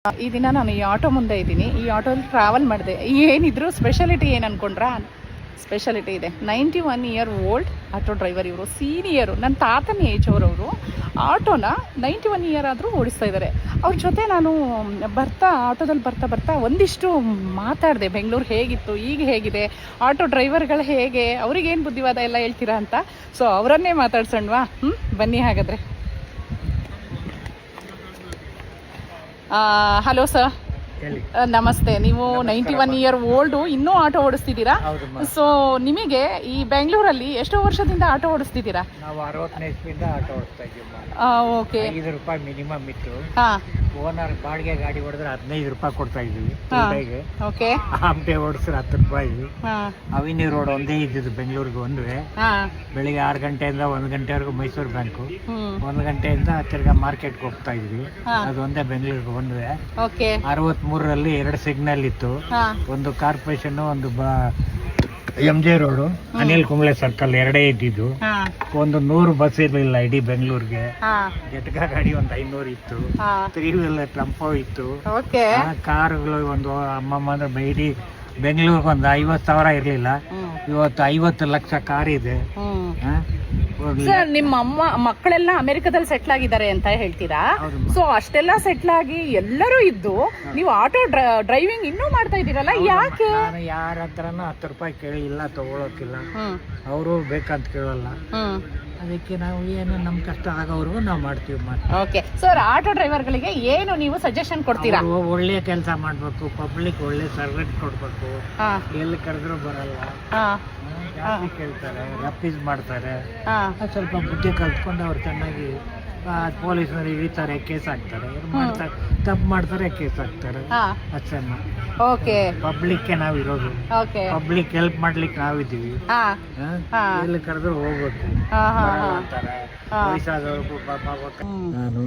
ಈ ದಿನ ನಾನು ಈ ಆಟೋ ಮುಂದೆ ಇದ್ದೀನಿ. ಈ ಆಟೋಲ್ಲಿ ಟ್ರಾವೆಲ್ ಮಾಡಿದೆ. ಏನಿದ್ರು ಸ್ಪೆಷಾಲಿಟಿ ಏನು ಅನ್ಕೊಂಡ್ರಾ? ಸ್ಪೆಷಾಲಿಟಿ ಇದೆ. 91 ಇಯರ್ ಓಲ್ಡ್ ಆಟೋ ಡ್ರೈವರ್ ಇವರು, ಸೀನಿಯರು, ನನ್ನ ತಾತನ ಏಜ್ ಅವರು ಆಟೋನ 91 ಇಯರ್ ಆದರೂ ಓಡಿಸ್ತಾ ಇದ್ದಾರೆ. ಅವ್ರ ಜೊತೆ ನಾನು ಆಟೋದಲ್ಲಿ ಬರ್ತಾ ಒಂದಿಷ್ಟು ಮಾತಾಡಿದೆ. ಬೆಂಗಳೂರು ಹೇಗಿತ್ತು, ಈಗ ಹೇಗಿದೆ, ಆಟೋ ಡ್ರೈವರ್ಗಳು ಹೇಗೆ, ಅವ್ರಿಗೇನು ಬುದ್ಧಿವಾದ ಎಲ್ಲ ಹೇಳ್ತೀರಾ ಅಂತ. ಸೊ ಅವರನ್ನೇ ಮಾತಾಡ್ಸೋಣವಾ? ಬನ್ನಿ ಹಾಗಾದರೆ. ಹಲೋ ಸರ್, ನಮಸ್ತೆ. ನೀವು 91 ಇಯರ್ ಓಲ್ಡು, ಇನ್ನೂ ಆಟೋ ಓಡಿಸ್ತಿದ್ದೀರಾ? ಸೊ ನಿಮಗೆ ಈ ಬೆಂಗಳೂರಲ್ಲಿ ಎಷ್ಟೋ ವರ್ಷದಿಂದ ಆಟೋ ಓಡಿಸ್ತಿದ್ದೀರಾ? ನಾವು 60ನೇ ಇಸ್ವಿಯಿಂದ ಆಟೋ ಓಡಿಸ್ತಾ ಇದ್ದೀವಿ. ಓಕೆ. 5 ರೂಪಾಯಿ ಮಿನಿಮಮ್ ಇತ್ತು. ಓನರ್ ಬಾಡಿಗೆ ಗಾಡಿ ಹೊಡೆದ್ರೆ 15 ರೂಪಾಯಿ ಕೊಡ್ತಾ ಇದ್ವಿ. ಓಕೆ. ಆಮ್ಟೆ ಓಡಿಸಿದ್ರೆ 10 ರೂಪಾಯಿ. ಅವಿನಿ ರೋಡ್ ಒಂದೇ ಇದ್ದಿದ್ದು ಬೆಂಗಳೂರಿಗೆ. ಒಂದುವೆ ಬೆಳಿಗ್ಗೆ 6 ಗಂಟೆಯಿಂದ 1 ಗಂಟೆವರೆಗೂ ಮೈಸೂರು ಬ್ಯಾಂಕು, 1 ಗಂಟೆಯಿಂದ ತಿರ್ಗಾ ಮಾರ್ಕೆಟ್ಗೆ ಹೋಗ್ತಾ ಇದ್ವಿ. ಅದೊಂದೇ ಬೆಂಗಳೂರಿಗೆ ಒಂದುವೆ. 63ರಲ್ಲಿ 2 ಸಿಗ್ನಲ್ ಇತ್ತು. ಒಂದು ಕಾರ್ಪೊರೇಷನ್, ಒಂದು MJ road, Anil Kumble circle, ಎರಡೇ ಇದ್ದಿದ್ದು. ಒಂದು 100 ಬಸ್ ಇರಲಿಲ್ಲ ಇಡೀ ಬೆಂಗಳೂರಿಗೆ. ಎಟ್ಕ ಗಾಡಿ ಒಂದು 500 ಇತ್ತು. 3 ವೀಲರ್ ಟೆಂಪೋ ಇತ್ತು. ಕಾರುಗಳು ಒಂದು ಅಮ್ಮಮ್ಮ ಅಂದ್ರೆ ಇಡೀ ಬೆಂಗಳೂರಿಗೆ ಒಂದು 50,000 ಇರಲಿಲ್ಲ. ಇವತ್ತು 50 ಲಕ್ಷ ಕಾರ್ ಇದೆ. ಸರ್, ನಿಮ್ಮ ಮಕ್ಕಳೆಲ್ಲ ಅಮೆರಿಕದಲ್ಲಿ ಸೆಟ್ಲ್ ಆಗಿದ್ದಾರೆ ಅಂತ ಹೇಳ್ತೀರಾ? ಸೊ ಅಷ್ಟೆಲ್ಲ ಸೆಟ್ಲ್ ಆಗಿ ಎಲ್ಲರೂ ಇದ್ದು ನೀವು ಆಟೋ ಡ್ರೈವಿಂಗ್ ಇನ್ನೂ ಮಾಡ್ತಾ ಇದ್ದೀರಲ್ಲ, ಯಾಕೆ? ನಾನು ಯಾರ ಹತ್ರನೂ 10 ರೂಪಾಯಿ ಕೇಳಿ ಇಲ್ಲ, ತಗೊಳಕಿಲ್ಲ. ಅವರು ಬೇಕಂತ ಕೇಳಲ್ಲ. ಅದಕ್ಕೆ ನಾವು ಏನು ನಮ್ಮ ಕಷ್ಟ ಆಗೋವರೆಗೂ ನಾವು ಮಾಡ್ತೀವಿ. ಓಕೆ ಸರ್, ಆಟೋ ಡ್ರೈವರ್ಗಳಿಗೆ ಏನು ನೀವು ಸಜೆಷನ್ ಕೊಡ್ತೀರಾ? ಒಳ್ಳೆ ಕೆಲಸ ಮಾಡ್ಬೇಕು, ಪಬ್ಲಿಕ್ ಒಳ್ಳೆ ಸರ್ವಿಸ್ ಕೊಡ್ಬೇಕು. ಎಲ್ಲಿ ಕರೆದ್ರು ಬರಲ್ಲ, ಜಾಸ್ತಿ ಕೇಳ್ತಾರೆ, ರಫೀಸ್ ಮಾಡ್ತಾರೆ. ಸ್ವಲ್ಪ ಬುದ್ಧಿ ಕಲ್ತ್ಕೊಂಡು ಅವ್ರು ಚೆನ್ನಾಗಿ ಪೊಲೀಸ್ನವ್ರು ಹಿಡಿತಾರೆ, ಕೇಸ್ ಹಾಕ್ತಾರೆ. ತಪ್ಪು ಮಾಡ್ತಾರೆ, ಕೇಸ್ ಹಾಕ್ತಾರೆ. ಅಷ್ಟೇ. ಓಕೆ. ಪಬ್ಲಿಕ್ಗೆ ನಾವು ಇರೋದು, ಪಬ್ಲಿಕ್ ಹೆಲ್ಪ್ ಮಾಡ್ಲಿಕ್ಕೆ ನಾವಿದ್ದೀವಿ. ಎಲ್ಲಿ ಕರೆದ್ರು ಹೋಗ್ಬೇಕು ಅಂತಾರೆ ವಯಸ್ಸಾದವ್ರಿಗೂ. ನಾನು